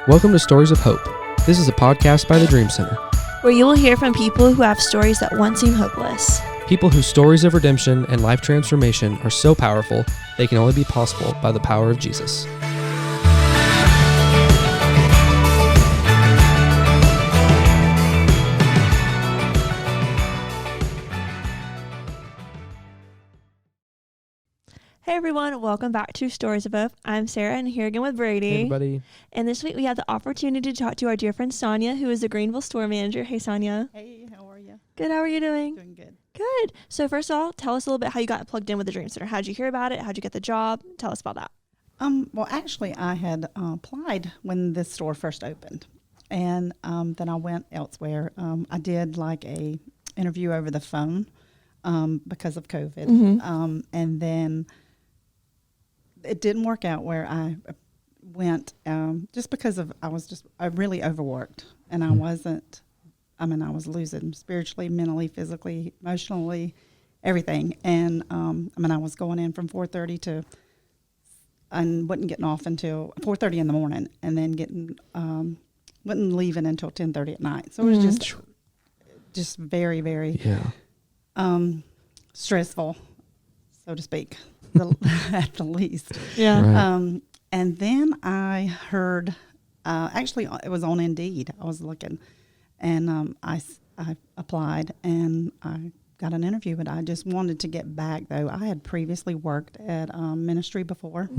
Welcome to Stories of Hope. This is a podcast by the Dream Center. Where you will hear from people who have stories that once seemed hopeless. People whose stories of redemption and life transformation are so powerful, they can only be possible by the power of Jesus. Hey everyone, welcome back to Stories of Hope. I'm Sarah and here again with Brady. Hey everybody. And this week we had the opportunity to talk to our dear friend Sonya, who is the Greenville store manager. Hey Sonya. Hey, how are you? Good, how are you doing? Doing good. Good. So first of all, tell us a little bit how you got plugged in with the Dream Center. How'd you hear about it? How'd you get the job? Tell us about that. Well, actually, I had applied when this store first opened, and then I went elsewhere. I did like a interview over the phone because of COVID, and then it didn't work out where I went just because of I really overworked, and I wasn't. I was losing spiritually, mentally, physically, emotionally, everything, and I was going in from 4:30 to. And wasn't getting off until 4:30 in the morning, and then wasn't leaving until 10:30 at night. So it was just very, very stressful, so to speak, at the least. Yeah. Right. And then I heard, actually, it was on Indeed. I was looking, and I applied, and I got an interview, but I just wanted to get back, though. I had previously worked at ministry before,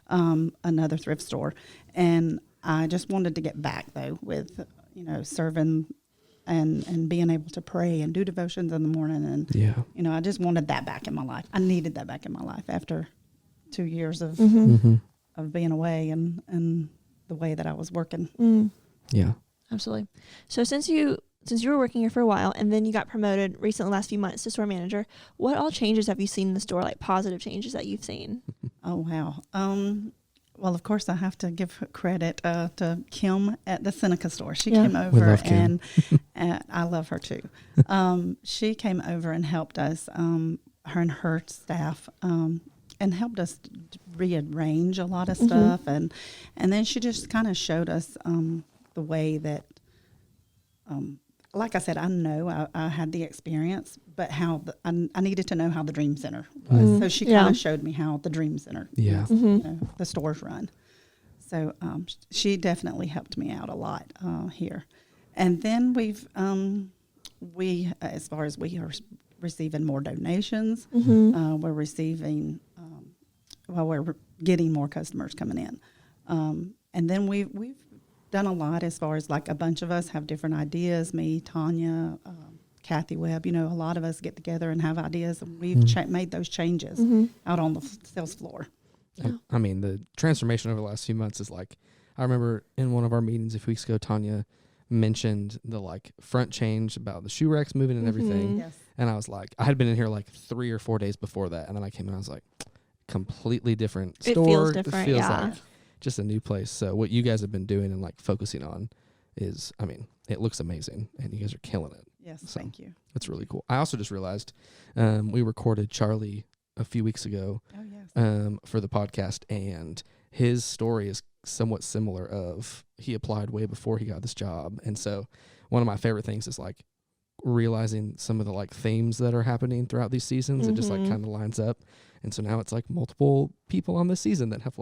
another thrift store, and I just wanted to get back, though, with, serving and being able to pray and do devotions in the morning. And, I just wanted that back in my life. I needed that back in my life after 2 years of being away and the way that I was working. Yeah. Absolutely. So since you were working here for a while and then you got promoted recently, last few months, to store manager, what all changes have you seen in the store, like positive changes that you've seen? Oh, wow. Well, of course, I have to give credit to Kim at the Seneca store. She came over, and I love her too. She came over and helped us, her and her staff, and helped us rearrange a lot of stuff. And then she just kind of showed us the way that, like I said, I know I had the experience, but how I needed to know how the Dream Center was. So she kind of showed me how the Dream Center, the stores run. So she definitely helped me out a lot here. And then we as far as we are receiving more donations, we're receiving, we're getting more customers coming in. And then we've done a lot as far as, like, a bunch of us have different ideas. Me, Tanya, Kathy Webb, a lot of us get together and have ideas, and we've made those changes out on the sales floor. Yeah. The transformation over the last few months is like, I remember in one of our meetings a few weeks ago, Tanya mentioned the front change about the shoe racks moving and everything. Yes. And I was like, I had been in here 3 or 4 days before that. And then I came in, I was like, completely different store. It feels different. It feels like just a new place. So what you guys have been doing and focusing on is, it looks amazing and you guys are killing it. Yes. So Thank you. That's really cool. I also just realized we recorded Charlie a few weeks ago for the podcast, and his story is somewhat similar of he applied way before he got this job. And so one of my favorite things is realizing some of the themes that are happening throughout these seasons. It just kind of lines up. And so now it's multiple people on this season that have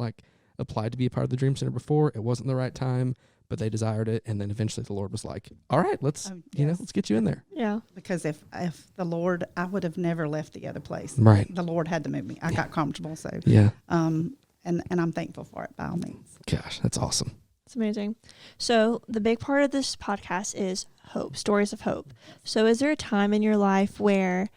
applied to be a part of the Dream Center before. It wasn't the right time, but they desired it. And then eventually the Lord was like, all right, let's get you in there. Yeah. Because if the Lord, I would have never left the other place. Right. The Lord had to move me. I got comfortable. So, and I'm thankful for it by all means. Gosh, that's awesome. It's amazing. So the big part of this podcast is hope, stories of hope. So is there a time in your life where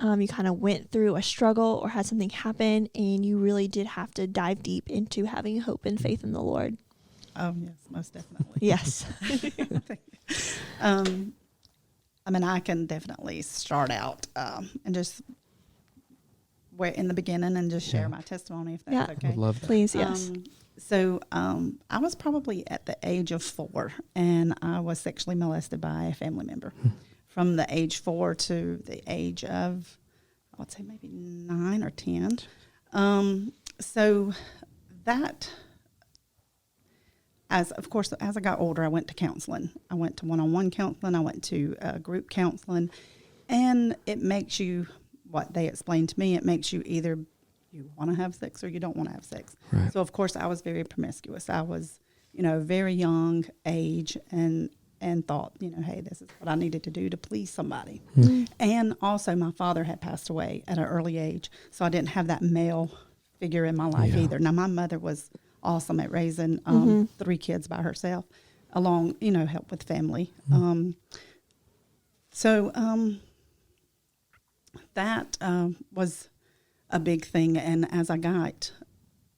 you kind of went through a struggle or had something happen and you really did have to dive deep into having hope and faith in the Lord? Oh, yes, most definitely. Yes. I can definitely start out and just where in the beginning and just share my testimony, if that's okay. I would love that. Please, yes. So I was probably at the age of 4, and I was sexually molested by a family member. From the age 4 to the age of, I would say maybe 9 or 10. So that as I got older, I went to counseling. I went to one-on-one counseling. I went to group counseling. And it makes you, what they explained to me, it makes you either you want to have sex or you don't want to have sex. Right. So, of course, I was very promiscuous. I was, very young age and thought, hey, this is what I needed to do to please somebody. Mm-hmm. And also my father had passed away at an early age, so I didn't have that male figure in my life either. Now, my mother was awesome at raising 3 kids by herself, along, help with family. That was a big thing. And as I got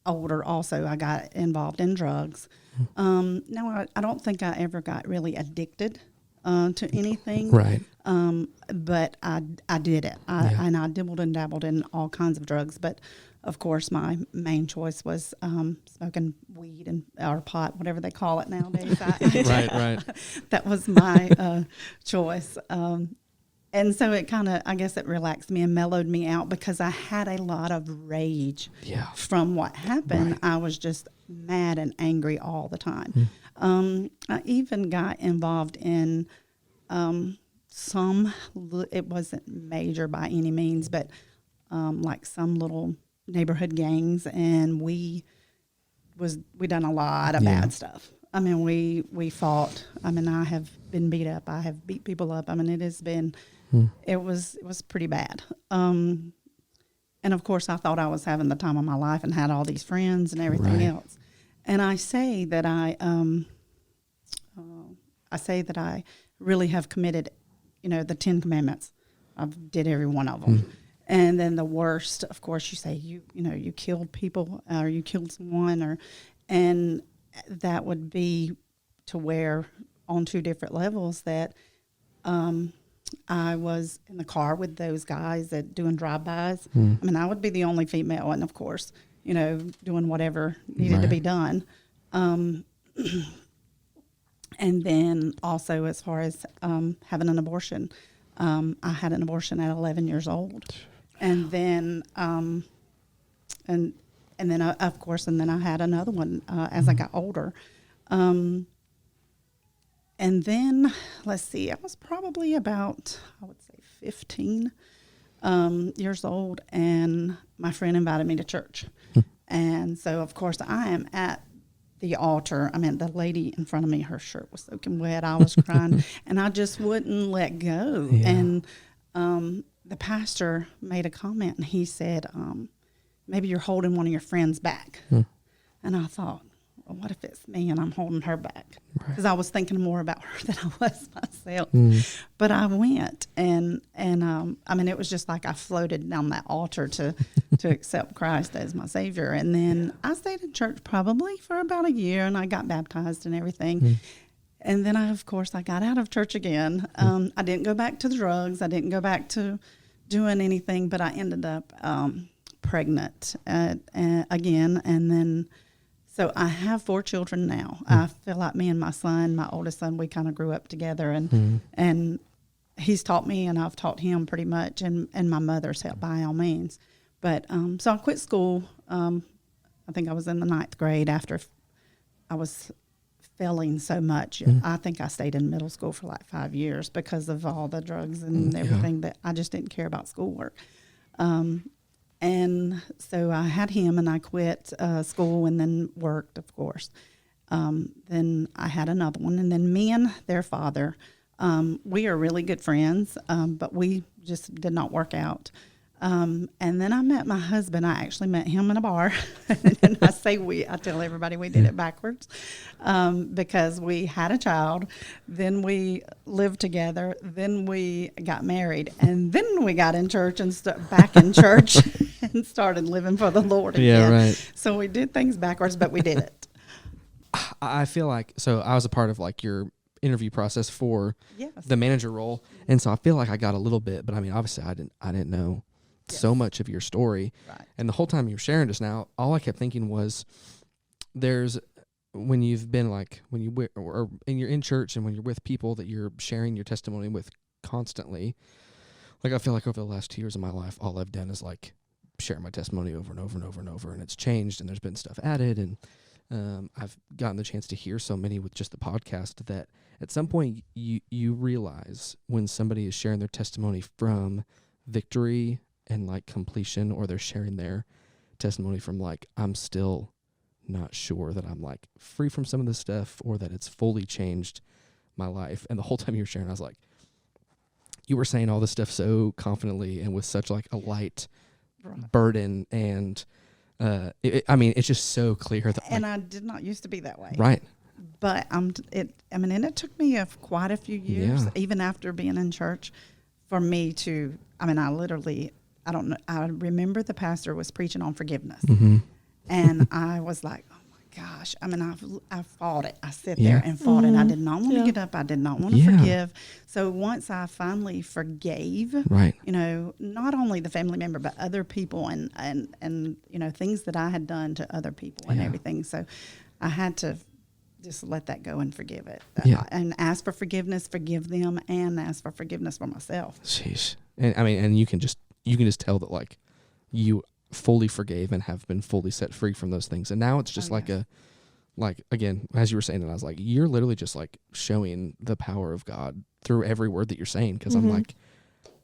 older, also, I got involved in drugs. Now, I don't think I ever got really addicted to anything. Right. But I did it. And I dibbled and dabbled in all kinds of drugs. But, of course, my main choice was smoking weed or pot, whatever they call it nowadays. Right. That was my choice. And so it kind of, I guess it relaxed me and mellowed me out because I had a lot of rage from what happened. Right. I was just mad and angry all the time. I even got involved in it wasn't major by any means, but like some little neighborhood gangs, and we done a lot of bad stuff. I mean, we fought. I mean, I have been beat up. I have beat people up. I mean, it has been, it was pretty bad. And of course, I thought I was having the time of my life and had all these friends and everything else. And I say that I really have committed, the 10 Commandments. I've did every one of them. And then the worst, of course, you say you killed people or you killed someone, and that would be to where on 2 different levels that I was in the car with those guys that doing drive-bys. I mean, I would be the only female, and of course, doing whatever needed to be done. And then also as far as having an abortion, I had an abortion at 11 years old. And then, and then of course, and then I had another one as I got older. And then, let's see, I was probably about, I would say 15 years old, and my friend invited me to church. And so, of course, I am at the altar. I mean, the lady in front of me, her shirt was soaking wet. I was crying, and I just wouldn't let go. Yeah. And the pastor made a comment, and he said, maybe you're holding one of your friends back. And I thought, well, what if it's me and I'm holding her back? Because I was thinking more about her than I was myself. But I went, and I mean, it was just like I floated down that altar to accept Christ as my Savior. And then I stayed in church probably for about a year, and I got baptized and everything. And then, of course, I got out of church again. I didn't go back to the drugs. I didn't go back to doing anything, but I ended up pregnant again. And then, so I have 4 children now. I feel like me and my son, my oldest son, we kind of grew up together, and he's taught me and I've taught him pretty much, and my mother's helped by all means. But so I quit school. I think I was in the 9th grade after I was failing so much. I think I stayed in middle school for like 5 years because of all the drugs and everything that I just didn't care about schoolwork. And so I had him, and I quit school and then worked, of course. Then I had another one, and then me and their father, we are really good friends, but we just did not work out. And then I met my husband. I actually met him in a bar. And I tell everybody we did it backwards, because we had a child, then we lived together, then we got married, and then we got in church and back in church and started living for the Lord again. Yeah, right. So we did things backwards, but we did it. I feel like, so I was a part of like your interview process for the manager role, and so I feel like I got a little bit, but I mean, obviously I didn't know so much of your story. Right. And the whole time you were sharing just now, all I kept thinking was, when you've been like, when you or and you're in church and when you're with people that you're sharing your testimony with constantly, like I feel like over the last 2 years of my life, all I've done is like share my testimony over and over and over and over, and it's changed, and there's been stuff added, and I've gotten the chance to hear so many with just the podcast that at some point you realize when somebody is sharing their testimony from victory and like completion, or they're sharing their testimony from like, I'm still not sure that I'm like free from some of this stuff or that it's fully changed my life. And the whole time you were sharing, I was like, you were saying all this stuff so confidently and with such like a light burden, and it's just so clear that. And I did not used to be that way, right? But and it took me quite a few years, even after being in church, for me to. I don't know. I remember the pastor was preaching on forgiveness, and I was like, gosh, I fought it. I sat there and fought it. I did not want to get up. I did not want to forgive. So once I finally forgave, not only the family member, but other people and things that I had done to other people and everything. So I had to just let that go and forgive it. And ask for forgiveness, forgive them, and ask for forgiveness for myself. Sheesh. And you can just tell that like you fully forgave and have been fully set free from those things. And now it's just again, as you were saying it, I was like, you're literally just like showing the power of God through every word that you're saying. Cause I'm like,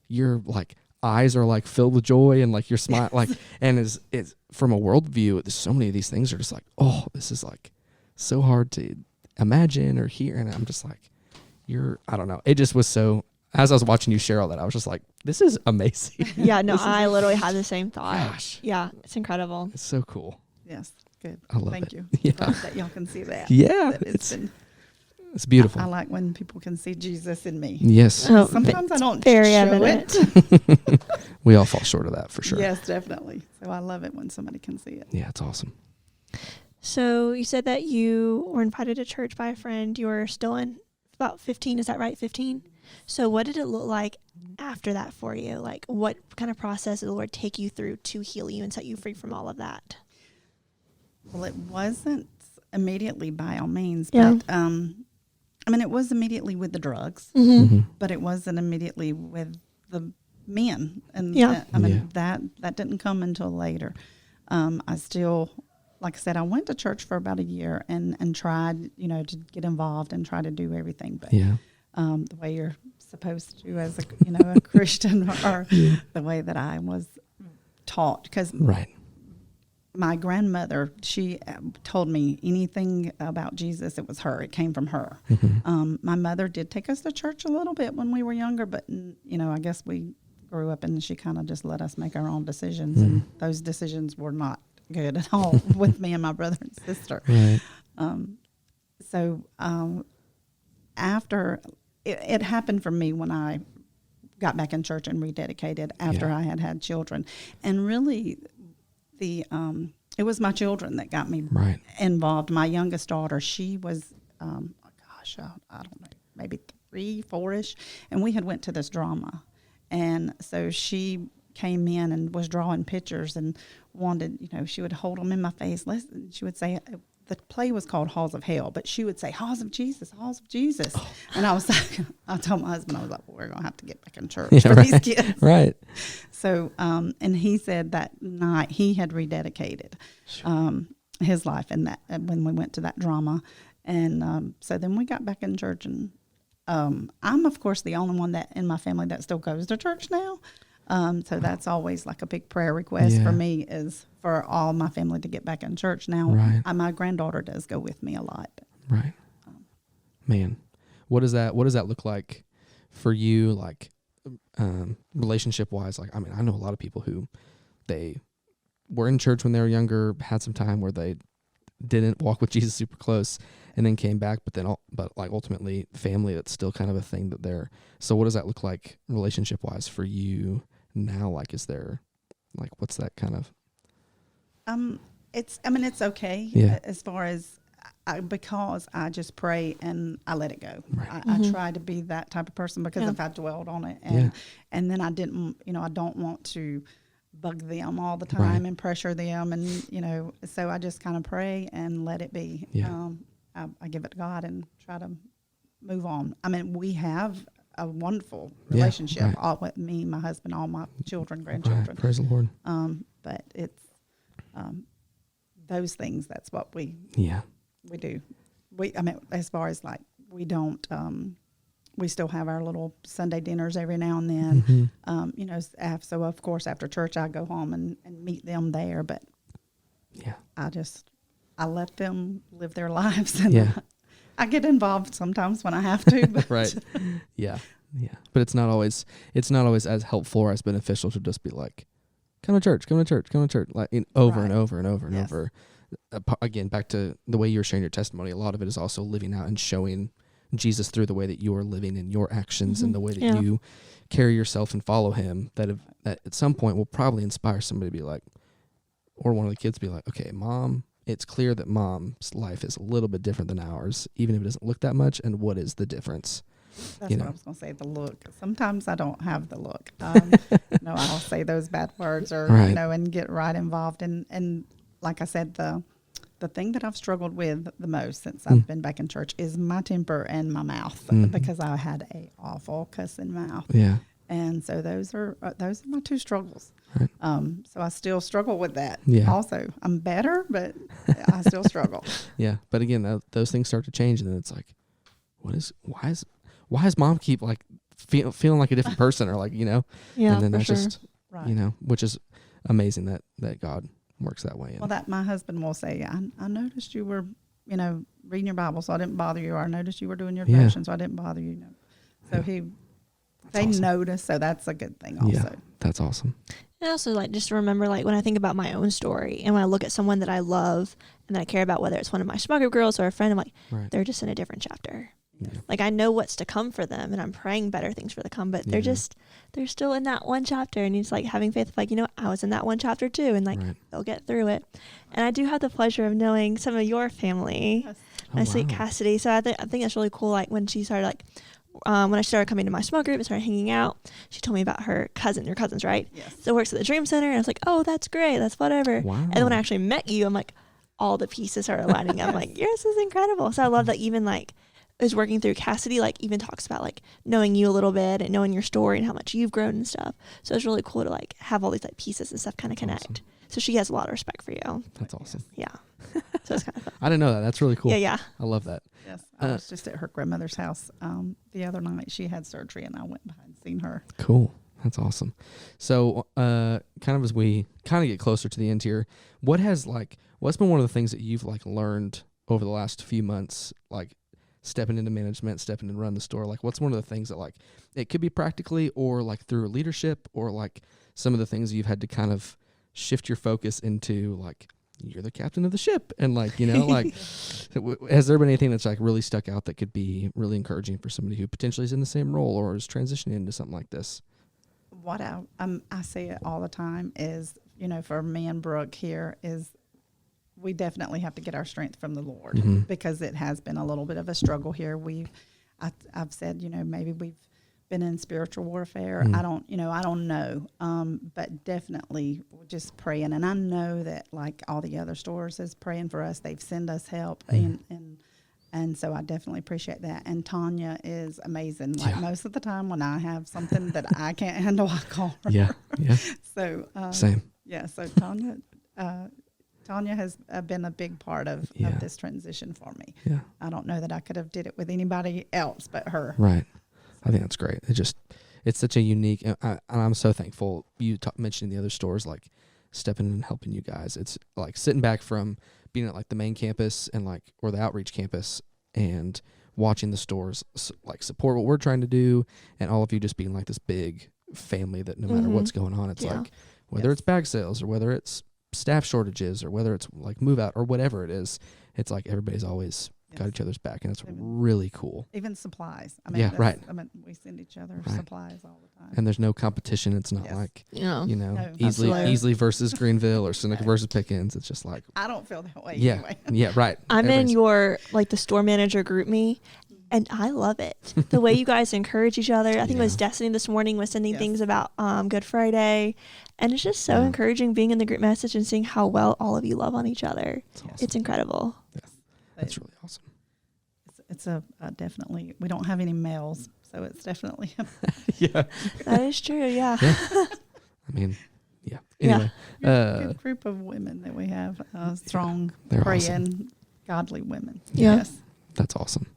your like eyes are like filled with joy and like your smile, like, and it's from a worldview, so many of these things are just like, oh, this is like so hard to imagine or hear. And I'm just like, I don't know. It just was so, as I was watching you share all that, I was just like, this is amazing. Yeah, no, I literally had the same thought. Gosh. Yeah, it's incredible. It's so cool. Yes, good. I love Thank it. you. Yeah. That y'all can see that. Yeah. That it's beautiful. I like when people can see Jesus in me. Yes. Oh, sometimes I don't very show evident. it. We all fall short of that for sure. Yes, definitely. So I love it when somebody can see it. Yeah, it's awesome. So you said that you were invited to church by a friend. You were still in about 15, is that right? 15? So what did it look like after that for you? Like what kind of process did the Lord take you through to heal you and set you free from all of that? Well, it wasn't immediately by all means, but it was immediately with the drugs, but it wasn't immediately with the men. And that didn't come until later. I still, like I said, I went to church for about a year and tried, to get involved and try to do everything. But the way you're supposed to as a Christian, or the way that I was taught, because my grandmother, she told me anything about Jesus, it was her. It came from her. My mother did take us to church a little bit when we were younger, but I guess we grew up and she kind of just let us make our own decisions, and those decisions were not good at all with me and my brother and sister. After it happened for me when I got back in church and rededicated after I had children, and really it was my children that got me involved. My youngest daughter, she was I don't know, maybe 3, 4-ish, and we had went to this drama, and so she came in and was drawing pictures and wanted, she would hold them in my face. She would say, the play was called Halls of Hell, but she would say, Halls of Jesus, Halls of Jesus. Oh. And I was like, I told my husband, I was like, well, we're going to have to get back in church for these kids. Right. So, and he said that night he had rededicated his life when we went to that drama. And so then we got back in church, and I'm, of course, the only one that in my family that still goes to church now. So that's always like a big prayer request for me, is for all my family to get back in church now. My granddaughter does go with me a lot. Right. Man, what does that look like for you? Like, relationship wise, like, I know a lot of people who they were in church when they were younger, had some time where they didn't walk with Jesus super close, and then came back, but ultimately family, that's still kind of a thing that they're. So what does that look like relationship wise for you now? Like, is there, like, what's that kind of? It's okay as far as because I just pray and I let it go. Right. I try to be that type of person, because if I dwelled on it and then I didn't, I don't want to bug them all the time and pressure them, and so I just kind of pray and let it be. I give it to God and try to move on. We have a wonderful relationship, all with me, my husband, all my children, grandchildren. Praise the Lord. But it's those things, that's what we do. As far as like, we don't, we still have our little Sunday dinners every now and then. Mm-hmm. So of course after church I go home and meet them there, but I let them live their lives, and I get involved sometimes when I have to. But Right. Yeah. But it's not always as helpful or as beneficial to just be like, come to church, like over and over and over and over. Again, back to the way you were sharing your testimony, a lot of it is also living out and showing Jesus through the way that you are living in your actions and the way that you carry yourself and follow him, that at some point will probably inspire somebody to be like, or one of the kids be like, okay, Mom, it's clear that Mom's life is a little bit different than ours, even if it doesn't look that much. And what is the difference? That's what I was going to say, the look. Sometimes I don't have the look. I'll say those bad words or, and get right involved. And like I said, the thing that I've struggled with the most since I've been back in church is my temper and my mouth, because I had a awful cussing mouth. Yeah. And so those are my two struggles. Right. So I still struggle with that. Yeah. Also, I'm better, but I still struggle. Yeah. But again, those things start to change, and then it's like, why is Mom keep like feeling like a different person, or like, Yeah. and then that's sure. just, which is amazing that God works that way. Well, that my husband will say, I noticed you were, reading your Bible, so I didn't bother you. Or I noticed you were doing your devotion, so I didn't bother you. So they awesome. Notice, so that's a good thing also. Yeah, that's awesome. And also, like, just remember, like, when I think about my own story and when I look at someone that I love and that I care about, whether it's one of my small group girls or a friend, I'm like, they're just in a different chapter. Yeah. Like, I know what's to come for them, and I'm praying better things for the come, but they're still in that one chapter, and it's like having faith, like, I was in that one chapter too, and like, they'll get through it. And I do have the pleasure of knowing some of your family. Yes. My sweet Cassidy. So I think that's really cool. Like, when she started, like, when I started coming to my small group and started hanging out, she told me about her cousin, your cousins, right? Yes. So works at the Dream Center, and I was like, oh, that's great. That's whatever. Wow. And then when I actually met you, I'm like, all the pieces started lining up. I'm like, this is incredible. So I love that even, like, is working through Cassidy, like, even talks about, like, knowing you a little bit and knowing your story and how much you've grown and stuff. So it's really cool to, like, have all these, like, pieces and stuff kind of connect. Awesome. So she has a lot of respect for you. That's awesome. Yeah. So it's kind of fun. I didn't know that. That's really cool. Yeah. I love that. Yes. I was just at her grandmother's house the other night. She had surgery, and I went by and seen her. Cool. That's awesome. So kind of as we kind of get closer to the end here, what's been one of the things that you've, like, learned over the last few months, like, stepping into management, stepping and run the store? Like, what's one of the things that, like, it could be practically or, like, through leadership, or, like, some of the things you've had to kind of shift your focus into, like, you're the captain of the ship, and, like, like, has there been anything that's, like, really stuck out that could be really encouraging for somebody who potentially is in the same role or is transitioning into something like this? What I say it all the time is, for me and Brooke here, is we definitely have to get our strength from the Lord, because it has been a little bit of a struggle here. I've said, maybe we've been in spiritual warfare. I don't know. But definitely just praying. And I know that, like all the other stores is praying for us. They've sent us help, and so I definitely appreciate that. And Tanya is amazing. Like, most of the time when I have something that I can't handle, I call her. Yeah. So same. Yeah. So Tanya has been a big part of this transition for me. Yeah. I don't know that I could have did it with anybody else but her. Right. I think that's great. It's such a unique, and I'm so thankful you mentioning the other stores, like, stepping in and helping you guys. It's like sitting back from being at, like, the main campus and, like, or the outreach campus, and watching the stores, like, support what we're trying to do, and all of you just being, like, this big family that no matter what's going on, it's like, whether it's bag sales or whether it's staff shortages or whether it's, like, move out or whatever it is, it's like everybody's always got each other's back, and it's really cool. Even supplies. We send each other supplies all the time. And there's no competition. It's not like, easily Absolutely. versus Greenville or Seneca versus Pickens. It's just like, I don't feel that way anyway. anyway. Yeah, right. I'm in your, like, the store manager group me, and I love it. The way you guys encourage each other. I think it was Destiny this morning was sending things about Good Friday, and it's just so encouraging being in the group message and seeing how well all of you love on each other. Awesome. It's incredible. Yeah. That's really awesome. It's a definitely, we don't have any males, so it's definitely Yeah. That is true, yeah. I mean, Yeah. Anyway, good group of women that we have. Strong, they're praying, awesome. godly women. Yeah. Yes. That's awesome.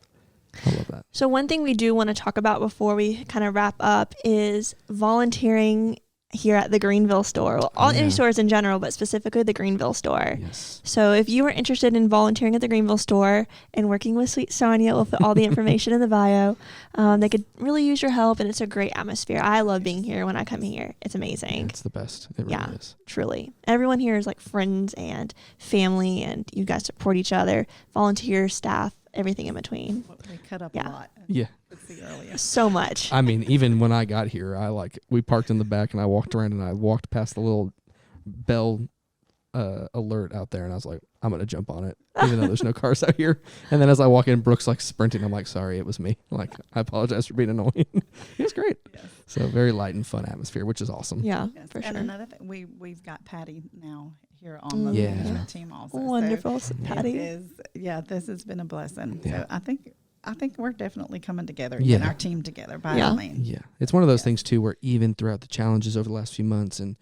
I love that. So one thing we do want to talk about before we kind of wrap up is volunteering here at the Greenville store. Well, any stores in general, but specifically the Greenville store. Yes. So if you are interested in volunteering at the Greenville store and working with Sweet Sonya, we'll put all the information in the bio. They could really use your help, and it's a great atmosphere. I love being here when I come here. It's amazing. It's the best. It really is. Truly. Everyone here is like friends and family, and you guys support each other, volunteer, staff, everything in between. We cut up a lot. Yeah. It's the earliest. So much. I mean, even when I got here, we parked in the back and I walked around and I walked past the little bell alert out there and I was like, I'm going to jump on it, even though there's no cars out here. And then as I walk in, Brooke's like sprinting. I'm like, sorry, it was me. Like, I apologize for being annoying. It was great. Yes. So very light and fun atmosphere, which is awesome. Yeah, Yes. for And sure. another thing, we've got Patty now here on the Yeah. management team also. Wonderful, So Patty. this has been a blessing. Yeah. So I think we're definitely coming together, Yeah. getting our team together by Yeah. all means. Yeah. It's one of those Yes. things too, where even throughout the challenges over the last few months and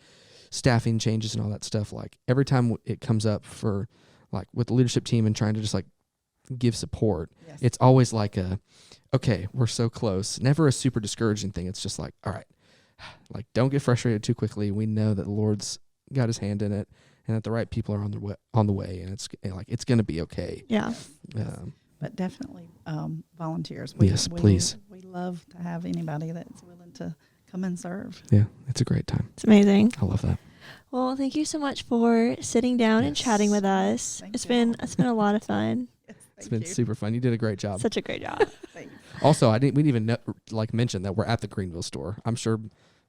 staffing changes and all that stuff, like every time it comes up for like with the leadership team and trying to just like give support, Yes. it's always like okay, we're so close. Never a super discouraging thing. It's just like, all right, like don't get frustrated too quickly. We know that the Lord's got his hand in it and that the right people are on the way and it's going to be okay. Yeah. But definitely volunteers. Yes, please. We love to have anybody that's willing to come and serve. Yeah, it's a great time. It's amazing. I love that. Well, thank you so much for sitting down and Yes. chatting with us. Thank It's you. been a lot of fun. It's been super fun. You did a great job. Such a great job. Thanks. Also, we didn't even mention that we're at the Greenville store. I'm sure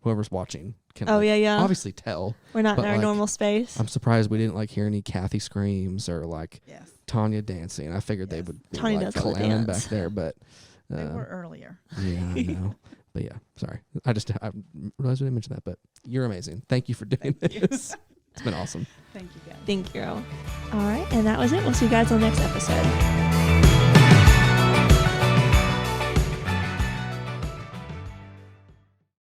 whoever's watching can Yeah. obviously tell. We're not in but, our like, normal space. I'm surprised we didn't hear any Kathy screams or Yes. Tanya dancing. I figured they Yes. would be Tanya does love to clowning dance. back there, but They were earlier. yeah, I know. But yeah, sorry. I realized we didn't mention that, but you're amazing. Thank you for doing Thank you. this. It's been awesome. Thank you, guys. Thank you. All right. And that was it. We'll see you guys on the next episode.